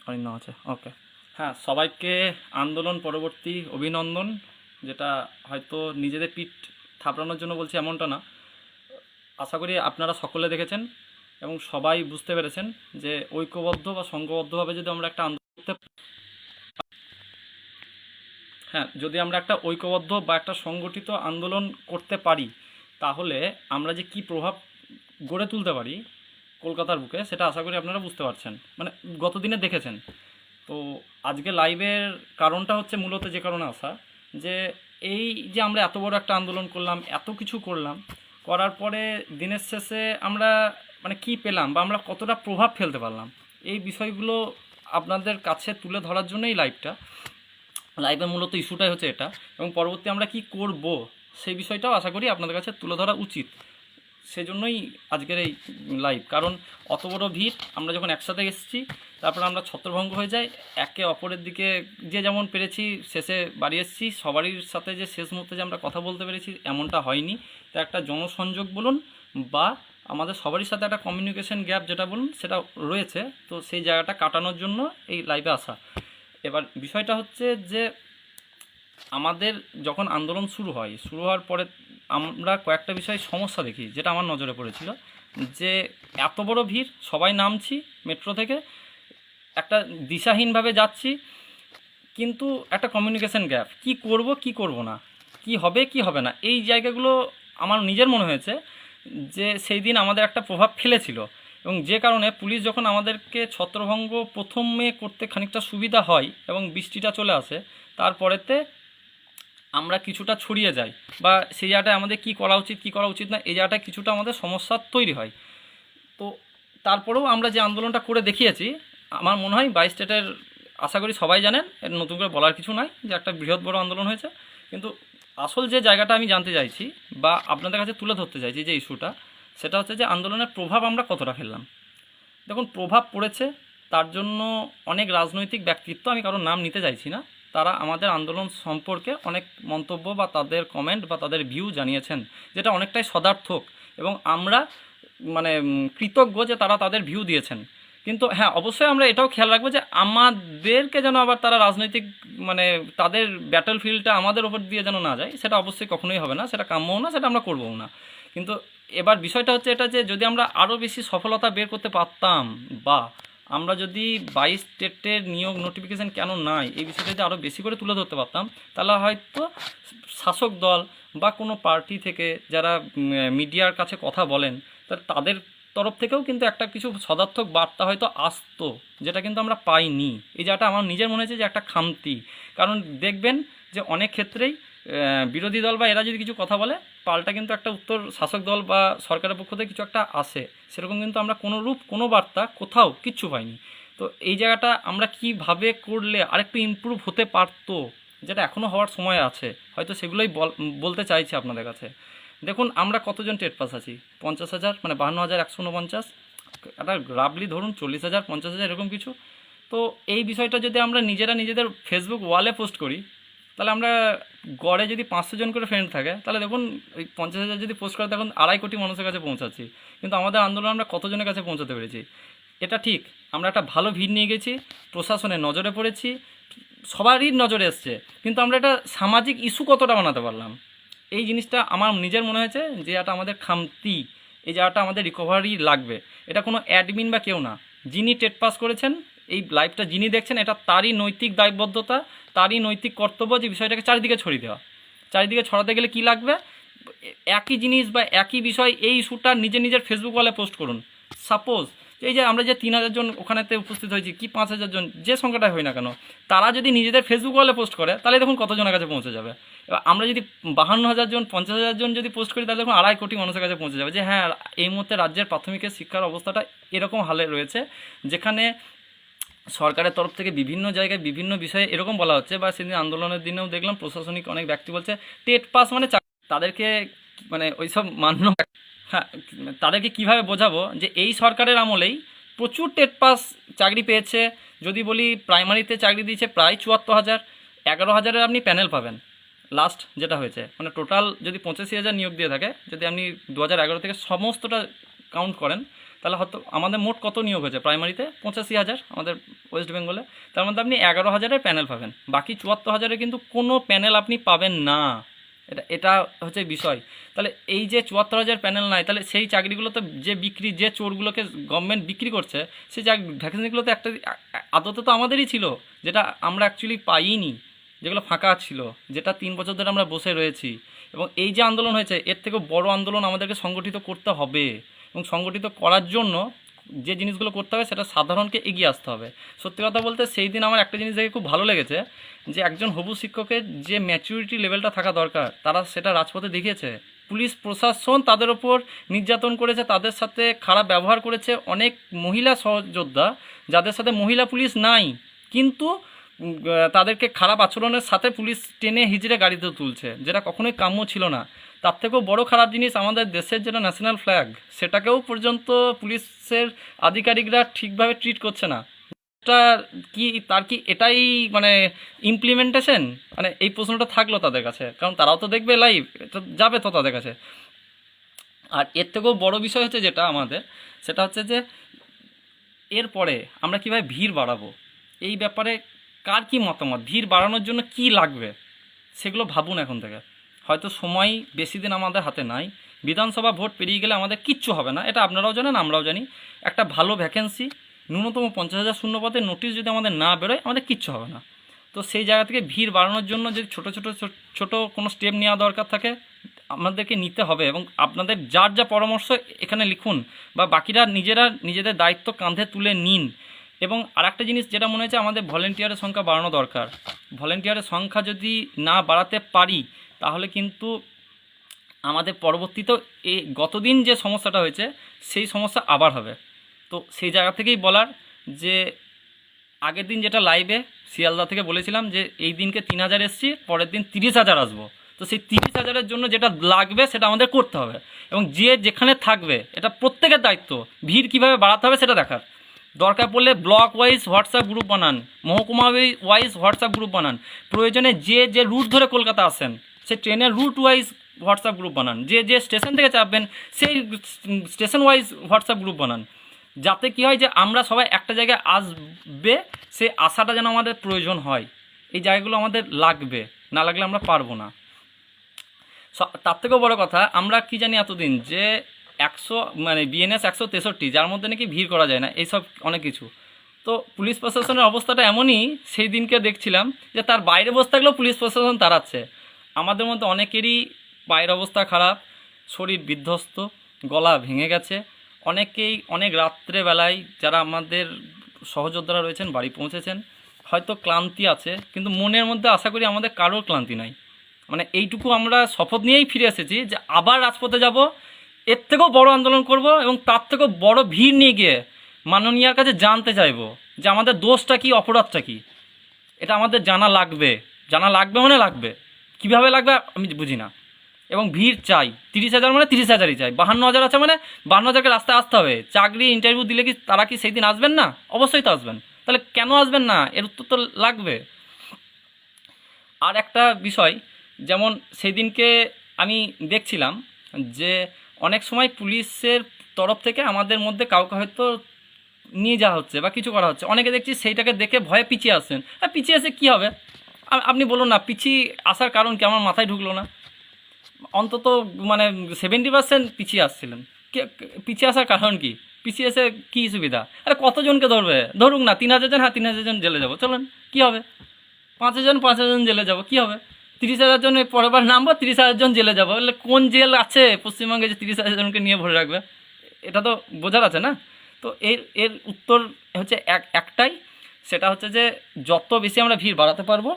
অরিন্দম আছে, ওকে। হ্যাঁ, সবাইকে আন্দোলন পরবর্তী অভিনন্দন। যেটা হয়তো নিজেদের পিঠ থাপড়ানোর জন্য বলছি এমনটা না। আশা করি আপনারা সকলে দেখেছেন এবং সবাই বুঝতে পেরেছেন যে ঐক্যবদ্ধ বা সংঘবদ্ধভাবে যদি আমরা একটা আন্দোলন করতে, হ্যাঁ, যদি আমরা একটা ঐক্যবদ্ধ বা একটা সংগঠিত আন্দোলন করতে পারি, তাহলে আমরা যে কি প্রভাব গড়ে তুলতে পারি কলকাতার বুকে, সেটা আশা করি আপনারা বুঝতে পারছেন, মানে গত দিনে দেখেছেন। তো আজকে লাইভের কারণটা হচ্ছে মূলত যে কারণে আসা, যে এই যে আমরা এত বড় একটা আন্দোলন করলাম, এত কিছু করলাম, করার পরে দিনের শেষে আমরা মানে কি পেলাম বা আমরা কতটা প্রভাব ফেলতে পারলাম, এই বিষয়গুলো আপনাদের কাছে তুলে ধরার জন্যই লাইভের মূলত ইস্যুটাই হচ্ছে এটা। এবং পরবর্তী আমরা কি করব সেই বিষয়টাও আশা করি আপনাদের কাছে তুলে ধরা উচিত। সেজন্যই আজকের এই লাইভ। কারণ অত বড় ভিড় আমরা যখন একসাথে এসেছি, তারপর আমরা ছত্রভঙ্গ হয়ে যাই, একে অপরের দিকে যে যেমন পেরেছি শেষে বাড়ি এসেছি, সবারই সাথে যে শেষ মুহূর্তে যে আমরা কথা বলতে পেরেছি এমনটা হয়নি। তো একটা জনসংযোগ বলুন বা আমাদের সবারই সাথে একটা কমিউনিকেশন গ্যাপ যেটা বলুন সেটা রয়েছে। তো সেই জায়গাটা কাটানোর জন্য এই লাইভে আসা। এবার বিষয়টা হচ্ছে যে আমাদের যখন আন্দোলন শুরু হওয়ার পরে আমরা কয়েকটা বিষয়ে সমস্যা দেখি, যেটা আমার নজরে পড়েছিল। যে এত বড় ভিড়, সবাই নামছি মেট্রো থেকে, একটা দিশাহীনভাবে যাচ্ছি, কিন্তু একটা কমিউনিকেশন গ্যাপ, কি করব কি করব না, কি হবে কি হবে না, এই জায়গাগুলো আমার নিজের মনে হয়েছে যে সেই দিন আমাদের একটা প্রভাব ফেলেছিল। এবং যে কারণে পুলিশ যখন আমাদেরকে ছত্রভঙ্গ প্রথমে করতে খানিকটা সুবিধা হয় এবং বৃষ্টিটা চলে আসে, তারপরেতে আমরা কিছুটা ছড়িয়ে যাই বা সেই জায়গাটায় আমাদের কী করা উচিত কী করা উচিত না, এই জায়গাটায় কিছুটা আমাদের সমস্যা তৈরি হয়। তো তারপরেও আমরা যে আন্দোলনটা করে দেখিয়েছি, আমার মনে হয় 22 স্টেটের, আশা করি সবাই জানেন, এর নতুন করে বলার কিছু নাই যে একটা বৃহৎ বড় আন্দোলন হয়েছে। কিন্তু আসল যে জায়গাটা আমি জানতে চাইছি বা আপনাদের কাছে তুলে ধরতে চাইছি যে ইস্যুটা, সেটা হচ্ছে যে আন্দোলনের প্রভাব আমরা কতটা ফেললাম। দেখুন, প্রভাব পড়েছে, তার জন্য অনেক রাজনৈতিক ব্যক্তিত্ব, আমি কারোর নাম নিতে চাইছি না, তারা আমাদের আন্দোলন সম্পর্কে অনেক মন্তব্য বা তাদের কমেন্ট বা তাদের ভিউ জানিয়েছেন, যেটা অনেকটাই সদার্থক। এবং আমরা মানে কৃতজ্ঞ যে তারা তাদের ভিউ দিয়েছেন। কিন্তু হ্যাঁ, অবশ্যই আমরা এটাও খেয়াল রাখবো যে আমাদেরকে যেন আবার তারা রাজনৈতিক মানে তাদের ব্যাটল ফিল্ডটা আমাদের ওপর দিয়ে যেন না যায়, সেটা অবশ্যই কখনোই হবে না, সেটা কাম্যও না, সেটা আমরা করবও না। কিন্তু এবার বিষয়টা হচ্ছে এটা যে যদি আমরা আরও বেশি সফলতা বের করতে পারতাম, বা আমরা যদি 22 স্টেটের নিয়োগ নোটিফিকেশান কেন নাই এই বিষয়টা যদি আরও বেশি করে তুলে ধরতে পারতাম, তাহলে হয়তো শাসক দল বা কোনো পার্টি থেকে যারা মিডিয়ার কাছে কথা বলেন, তাদের তরফ থেকেও কিন্তু একটা কিছু সদার্থক বার্তা হয়তো আসতো, যেটা কিন্তু আমরা পাইনি। এই জায়গাটা আমার নিজের মনে হচ্ছে যে একটা খামতি। কারণ দেখবেন যে অনেক ক্ষেত্রেই বিরোধী দল বা এরা যদি কিছু কথা বলে, পাল্টা কিন্তু একটা উত্তর শাসক দল বা সরকারের পক্ষ থেকে কিছু একটা আসে, সেরকম কিন্তু আমরা কোনো রূপ কোনো বার্তা কোথাও কিচ্ছু পাইনি। তো এই জায়গাটা আমরা কিভাবে করলে আরেকটু ইমপ্রুভ হতে পারতো, যেটা এখনও হওয়ার সময় আছে, হয়তো সেগুলোই বলতে চাইছি আপনাদের কাছে। দেখুন, আমরা কতজন টেট পাস আছি, 50,000, মানে 52,149, একটা রাবলি ধরুন 40,000 50,000 এরকম কিছু। তো এই বিষয়টা যদি আমরা নিজেদের ফেসবুক ওয়ালে পোস্ট করি, তাহলে আমরা গড়ে যদি 500 জন করে ফ্রেন্ড থাকে, তাহলে দেখুন ওই 50,000 যদি পোস্ট করে, তখন 2.5 কোটি মানুষের কাছে পৌঁছাচ্ছি। কিন্তু আমাদের আন্দোলন আমরা কতজনের কাছে পৌঁছাতে পেরেছি? এটা ঠিক, আমরা একটা ভালো ভিড় নিয়ে গেছি, প্রশাসনের নজরে পড়েছি, সবারই নজরে এসছে, কিন্তু আমরা এটা সামাজিক ইস্যু কতটা বানাতে পারলাম, এই জিনিসটা আমার নিজের মনে হয়েছে যে এটা আমাদের খামতি। এই জায়গাটা আমাদের রিকভারি লাগবে। এটা কোনো অ্যাডমিন বা কেউ না, যিনি টেট পাস করেছেন, এই লাইভটা যিনি দেখছেন, এটা তারই নৈতিক দায়বদ্ধতা, তারই নৈতিক কর্তব্য যে বিষয়টাকে চারিদিকে ছড়িয়ে দেওয়া। চারিদিকে ছড়াতে গেলে কি লাগবে? একই জিনিস বা একই বিষয়, এই ইস্যুটা নিজের ফেসবুক ওয়ালে পোস্ট করুন। সাপোজ এই যে আমরা যে 3,000 জন ওখানেতে উপস্থিত হয়েছি, কি 5,000 জন, যে সংখ্যাটাই হয় না কেন, তারা যদি নিজেদের ফেসবুক ওয়ালে পোস্ট করে, তাহলে দেখুন কতজনের কাছে পৌঁছে যাবে। এবার আমরা যদি 52,000 জন 50,000 জন যদি পোস্ট করি, তাহলে দেখুন 2.5 কোটি মানুষের কাছে পৌঁছে যাবে যে হ্যাঁ, এই মুহূর্তে রাজ্যের প্রাথমিকের শিক্ষার অবস্থাটা এরকম হালে রয়েছে, যেখানে সরকারের তরফ থেকে বিভিন্ন জায়গায় বিভিন্ন বিষয়ে এরকম বলা হচ্ছে। বা সেদিন আন্দোলনের দিনেও দেখলাম প্রশাসনিক অনেক ব্যক্তি বলছে টেট পাস মানে তাদেরকে মানে ওইসব মান্য। হ্যাঁ, তাদেরকে কিভাবে বোঝাবো যে এই সরকারের আমলেই প্রচুর টেট পাস চাকরি পেয়েছে। যদি বলি প্রাইমারিতে চাকরি দিয়েছে প্রায় 74,000, 11,000-এর আপনি প্যানেল পাবেন লাস্ট যেটা হয়েছে, মানে টোটাল যদি 85,000 নিয়োগ দিয়ে থাকে, যদি আপনি 2011 থেকে সমস্তটা কাউন্ট করেন, তাহলে হয়তো আমাদের মোট কত নিয়োগ হয়েছে প্রাইমারিতে 85,000 আমাদের ওয়েস্ট বেঙ্গলে। তার মধ্যে আপনি 11,000-এর প্যানেল পাবেন, বাকি 74,000-এ কিন্তু কোনো প্যানেল আপনি পাবেন না। এটা হচ্ছে বিষয়। তাহলে এই যে 74,000 প্যানেল নাই, তাহলে সেই চাকরিগুলোতে যে বিক্রি, যে চোরগুলোকে গভর্নমেন্ট বিক্রি করছে, সেই ভ্যাকেন্সিগুলো তো একটা আদতে তো আমাদেরই ছিল, যেটা আমরা অ্যাকচুয়ালি পাইনি, যেগুলো ফাঁকা ছিল, যেটা 3 বছর ধরে আমরা বসে রয়েছি। এবং এই যে আন্দোলন হয়েছে, এর থেকেও বড় আন্দোলন আমাদেরকে সংগঠিত করতে হবে, এবং সংগঠিত করার জন্য যে জিনিসগুলো করতে হবে সেটা সাধারণকে এগিয়ে আসতে হবে। সত্যি কথা বলতে সেই দিন আমার একটা জিনিস দেখে খুব ভালো লেগেছে, যে একজন হবু শিক্ষকের যে ম্যাচুরিটি লেভেলটা থাকা দরকার, তারা সেটা রাজপথে দেখিয়েছে। পুলিশ প্রশাসন তাদের ওপর নির্যাতন করেছে, তাদের সাথে খারাপ ব্যবহার করেছে। অনেক মহিলা সহযোদ্ধা যাদের সাথে মহিলা পুলিশ নাই, কিন্তু তাদেরকে খারাপ আচরণের সাথে পুলিশ টেনে হিজড়ে গাড়িতে তুলছে, যেটা কখনোই কাম্য ছিল না। তার থেকেও বড় খারাপ জিনিস, আমাদের দেশের যেটা ন্যাশনাল ফ্ল্যাগ, সেটাকেও পর্যন্ত পুলিশের আধিকারিকরা ঠিকভাবে ট্রিট করছে না। এটা কি, তার কি এটাই মানে ইমপ্লিমেন্টেশন? মানে এই প্রশ্নটা থাকলো তাদের কাছে, কারণ তারাও তো দেখবে লাইভ, এটা যাবে তো তাদের কাছে। আর এর থেকেও বড় বিষয় হচ্ছে যেটা আমাদের, সেটা হচ্ছে যে এরপরে আমরা কীভাবে ভিড় বাড়াবো, এই ব্যাপারে কার কি মতামত, ভিড় বাড়ানোর জন্য কি লাগবে সেগুলো ভাবুন এখন থেকে। হয়তো সময় বেশি দিন আমাদের হাতে নাই, বিধানসভা ভোট পেরিয়ে গেলে আমাদের কিচ্ছু হবে না, এটা আপনারাও জানেন, আমরাও জানি। একটা ভালো ভ্যাকেন্সি, ন্যূনতম 50,000 শূন্য পদের নোটিশ যদি আমাদের না বেরোয়, আমাদের কিচ্ছু হবে না। তো সেই জায়গা থেকে ভিড় বাড়ানোর জন্য যদি ছোটো কোনো স্টেপ নেওয়া দরকার থাকে, আমাদেরকে নিতে হবে। এবং আপনাদের যার যা পরামর্শ এখানে লিখুন, বা বাকিরা নিজেদের দায়িত্ব কাঁধে তুলে নিন। এবং আরেকটা জিনিস যেটা মনে হচ্ছে, আমাদের ভলেন্টিয়ারের সংখ্যা বাড়ানো দরকার। ভলেন্টিয়ারের সংখ্যা যদি না বাড়াতে পারি, তাহলে কিন্তু আমাদের পরবর্তীতেও এই গতদিন যে সমস্যাটা হয়েছে, সেই সমস্যা আবার হবে। তো সেই জায়গা থেকেই বলার যে, আগের দিন যেটা লাইভে শিয়ালদা থেকে বলেছিলাম যে এই দিনকে 3,000 এসছি, পরের দিন 30,000 আসবো। তো সেই 30,000-এর জন্য যেটা লাগবে সেটা আমাদের করতে হবে, এবং যে যেখানে থাকবে এটা প্রত্যেকের দায়িত্ব। ভিড় কীভাবে বাড়াতে হবে সেটা দেখার দরকার পড়লে ব্লক ওয়াইজ হোয়াটসঅ্যাপ গ্রুপ বানান, মহকুমা ওয়াইজ হোয়াটসঅ্যাপ গ্রুপ বানান। প্রয়োজনে যে রুট ধরে কলকাতা আসেন, সে ট্রেনের রুট ওয়াইজ হোয়াটসঅ্যাপ গ্রুপ বানান। যে স্টেশন থেকে চাপবেন, সেই স্টেশন ওয়াইজ হোয়াটসঅ্যাপ গ্রুপ বানান, যাতে কী হয় যে আমরা সবাই একটা জায়গায় আসবে, সে আসাটা যেন আমাদের প্রয়োজন হয়। এই জায়গাগুলো আমাদের লাগবে, না লাগলে আমরা পারবো না। তার থেকেও বড় কথা, আমরা কি জানি এতদিন যে 100 মানে বিএনএস 163, যার মধ্যে নাকি ভিড় করা যায় না, এইসব অনেক কিছু। তো পুলিশ প্রশাসনের অবস্থাটা এমনই, সেই দিনকে দেখছিলাম যে তার বাইরে বসে থাকলেও পুলিশ প্রশাসন তাড়াচ্ছে। আমাদের মধ্যে অনেকেরই পায়ের অবস্থা খারাপ, শরীর বিধ্বস্ত, গলা ভেঙে গেছে। অনেকেই অনেক রাত্রেবেলায়, যারা আমাদের সহযোদ্ধারা রয়েছেন, বাড়ি পৌঁছেছেন। হয়তো ক্লান্তি আছে, কিন্তু মনের মধ্যে আশা করি আমাদের কারোর ক্লান্তি নাই। মানে এইটুকু আমরা শপথ নিয়েই ফিরে এসেছি যে আবার রাজপথে যাব, এর থেকেও বড় আন্দোলন করব, এবং তার থেকেও বড় ভিড় নিয়ে গিয়ে মাননীয়ার কাছে জানতে চাইব যে আমাদের দোষটা কি, অপরাধটা কি। এটা আমাদের জানা লাগবে মানে লাগবে। কীভাবে লাগবে আমি বুঝি না। এবং ভিড় চাই, 30,000 মানে 30,000ই চাই। 52,000 আছে মানে 52,000কে রাস্তায় আসতে হবে। চাকরি ইন্টারভিউ দিলে কি তারা কি সেই দিন আসবেন না? অবশ্যই তো আসবেন। তাহলে কেন আসবেন না, এর উত্তর তো লাগবে। আর একটা বিষয়, যেমন সেই দিনকে আমি দেখছিলাম যে অনেক সময় পুলিশের তরফ থেকে আমাদের মধ্যে কাউকে হয়তো নিয়ে যাওয়া হচ্ছে বা কিছু করা হচ্ছে, অনেকে দেখছি সেইটাকে দেখে ভয়ে পিছিয়ে আসছেন। পিছিয়ে এসে কী হবে আপনি বলুন না, পিছিয়ে আসার কারণ কি আমার মাথায় ঢুকলো না। অন্তত মানে 70% পিছিয়ে আসছিলেন, পিছিয়ে আসার কারণ কি? পিছিয়ে এসে কী সুবিধা? আরে কতজনকে ধরবে? ধরুক না 3,000 জন, হ্যাঁ 3,000 জন জেলে যাবো, চলেন, কী হবে? 5,000 জন জেলে যাবো, কী হবে? 30,000 জন পরের বার নামবো, 30,000 জন জেলে যাবো। এলে কোন জেল আছে পশ্চিমবঙ্গে যে 30,000 জনকে নিয়ে ভরে রাখবে? এটা তো বোঝার আছে না। তো এর উত্তর হচ্ছে একটাই, সেটা হচ্ছে যে যত বেশি আমরা ভিড় বাড়াতে পারবো,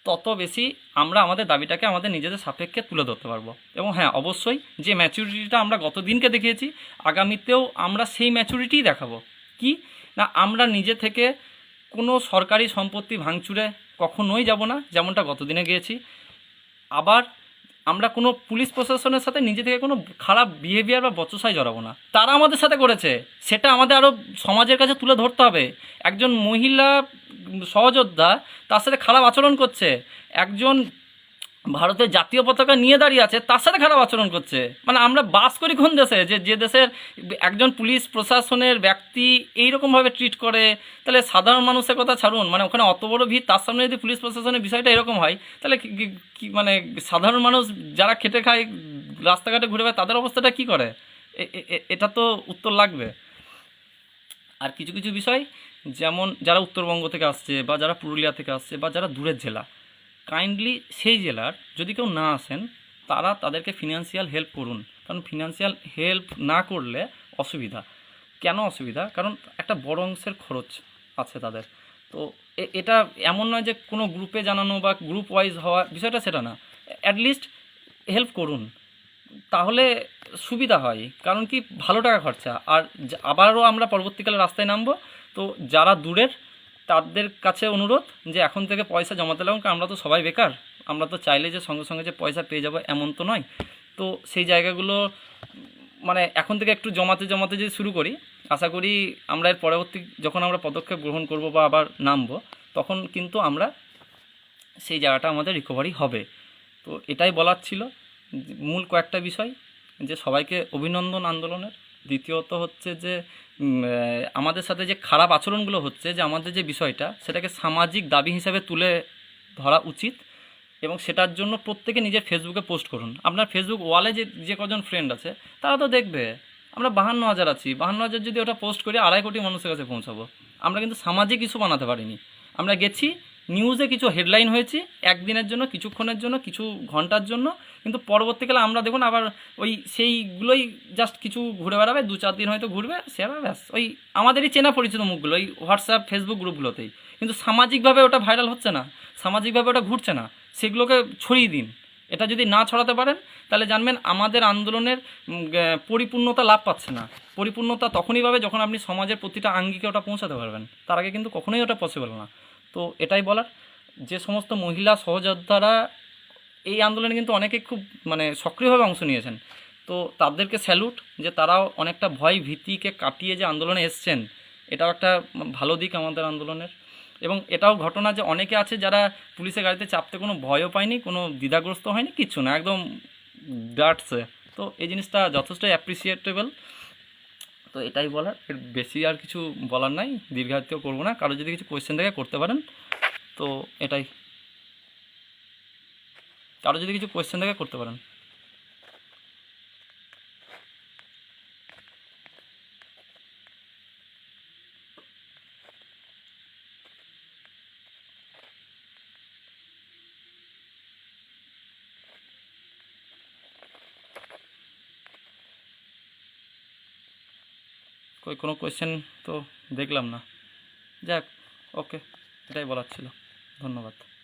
তত বেশি আমরা আমাদের দাবিটাকে আমাদের নিজেদের সাপেক্ষে তুলে ধরতে পারবো। এবং হ্যাঁ, অবশ্যই যে ম্যাচুরিটিটা আমরা গত দিনকে দেখিয়েছি, আগামীতেও আমরা সেই ম্যাচুরিটিই দেখাবো। কি না, আমরা নিজে থেকে কোনো সরকারি সম্পত্তি ভাঙচুরে কখনোই যাব না, যেমনটা গত দিনে গিয়েছি। আবার আমরা কোনো পুলিশ প্রশাসনের সাথে নিজে থেকে কোনো খারাপ বিহেভিয়ার বা বচসায় জড়াবো না। তারা আমাদের সাথে করেছে, সেটা আমাদের আরও সমাজের কাছে তুলে ধরতে হবে। একজন মহিলা সহযোদ্ধা তার সাথে খারাপ আচরণ করছে, একজন ভারতের জাতীয় পতাকা নিয়ে দাঁড়িয়ে আছে তার সাথে খারাপ আচরণ করছে। মানে আমরা বাস করি কোন দেশে, যে দেশের একজন পুলিশ প্রশাসনের ব্যক্তি এইরকমভাবে ট্রিট করে, তাহলে সাধারণ মানুষের কথা ছাড়ুন, মানে ওখানে অত বড় ভিড়, তার সামনে যদি পুলিশ প্রশাসনের বিষয়টা এরকম হয়, তাহলে মানে সাধারণ মানুষ যারা খেটে খায় রাস্তাঘাটে ঘুরে বেড়ায় তাদের অবস্থাটা কি করে? এটা তো উত্তর লাগবে। আর কিছু কিছু বিষয়, যেমন যারা উত্তরবঙ্গ থেকে আসছে বা যারা পুরুলিয়া থেকে আসছে বা যারা দূরের জেলা, কাইন্ডলি সেই জেলার যদি কেউ না আসেন, তারা তাদেরকে ফিনান্সিয়াল হেল্প করুন। কারণ ফিনান্সিয়াল হেল্প না করলে অসুবিধা। কেন অসুবিধা? কারণ একটা বড় অংশের খরচ আছে তাদের। তো এটা এমন নয় যে কোনো গ্রুপে জানানো বা গ্রুপ ওয়াইজ হওয়া বিষয়টা সেটা না, অ্যাটলিস্ট হেল্প করুন, তাহলে সুবিধা হয়। কারণ কি, ভালো টাকা খরচা। আর আবারও আমরা পরবর্তীকালে রাস্তায় নামবো, তো যারা দূরের তাদের কাছে অনুরোধ যে এখন থেকে পয়সা জমাতে লাগুন, কারণ আমরা তো সবাই বেকার, আমরা তো চাইলে যে সঙ্গে সঙ্গে যে পয়সা পেয়ে যাবো এমন তো নয়। তো সেই জায়গাগুলো মানে এখন থেকে একটু জমাতে জমাতে যদি শুরু করি, আশা করি আমরা এর পরবর্তী যখন আমরা পদক্ষেপ গ্রহণ করব বা আবার নামবো, তখন কিন্তু আমরা সেই জায়গাটা আমাদের রিকভারি হবে। তো এটাই বলার ছিল, মূল কয়েকটা বিষয়, যে সবাইকে অভিনন্দন আন্দোলনের। দ্বিতীয়ত হচ্ছে যে আমাদের সাথে যে খারাপ আচরণগুলো হচ্ছে, যে আমাদের যে বিষয়টা সেটাকে সামাজিক দাবি হিসাবে তুলে ধরা উচিত, এবং সেটার জন্য প্রত্যেকে নিজের ফেসবুকে পোস্ট করুন। আপনার ফেসবুক ওয়ালে যে যে কজন ফ্রেন্ড আছে তারা তো দেখবে। আমরা 52,000 আছি, 52,000 যদি ওটা পোস্ট করি 2.5 কোটি মানুষের কাছে পৌঁছাবো। আমরা কিন্তু সামাজিক ইস্যু বানাতে পারিনি। আমরা গেছি, নিউজে কিছু হেডলাইন হয়েছি একদিনের জন্য, কিছুক্ষণের জন্য, কিছু ঘন্টার জন্য, কিন্তু পরবর্তীকালে আমরা দেখুন আবার ওই সেইগুলোই জাস্ট কিছু ঘুরে বেড়াবে, 2-4 দিন হয়তো ঘুরবে, সে আবার ব্যাস ওই আমাদেরই চেনা পরিচিত মুখগুলো ওই হোয়াটসঅ্যাপ ফেসবুক গ্রুপগুলোতেই, কিন্তু সামাজিকভাবে ওটা ভাইরাল হচ্ছে না, সামাজিকভাবে ওটা ঘুরছে না। সেগুলোকে ছড়িয়ে দিন। এটা যদি না ছড়াতে পারেন তাহলে জানবেন আমাদের আন্দোলনের পরিপূর্ণতা লাভ পাচ্ছে না। পরিপূর্ণতা তখনই পাবে যখন আপনি সমাজের প্রতিটা আঙ্গিকে ওটা পৌঁছাতে পারবেন, তার আগে কিন্তু কখনোই ওটা পসিবল না। তো এটাই বলার, যে সমস্ত মহিলা সহযোদ্ধারা এই আন্দোলনে কিন্তু অনেকে খুব মানে সক্রিয়ভাবে অংশ নিয়েছেন, তো তাদেরকে স্যালুট, যে তারাও অনেকটা ভয় ভীতিকে কাটিয়ে যে আন্দোলনে এসছেন, এটাও একটা ভালো দিক আমাদের আন্দোলনের। এবং এটাও ঘটনা যে অনেকে আছে যারা পুলিশের গাড়িতে চাপতে কোনো ভয়ও পায়নি, কোনো দ্বিধাগ্রস্ত হয়নি, কিচ্ছু না, একদম ডাটসে। তো এই জিনিসটা যথেষ্টই অ্যাপ্রিসিয়েটেবল। তো এটাই বলার, এর বেশি আর কিছু বলার নাই, দীর্ঘায়িত করবো না। কারো যদি কিছু কোয়েশ্চেন থাকে করতে পারেন। তো এটাই, কারো যদি কিছু কোয়েশ্চেন থাকে করতে পারেন। কোনো কোয়েশ্চেন তো দেখলাম না। যাক, ওকে, এটাই বলার ছিল। ধন্যবাদ।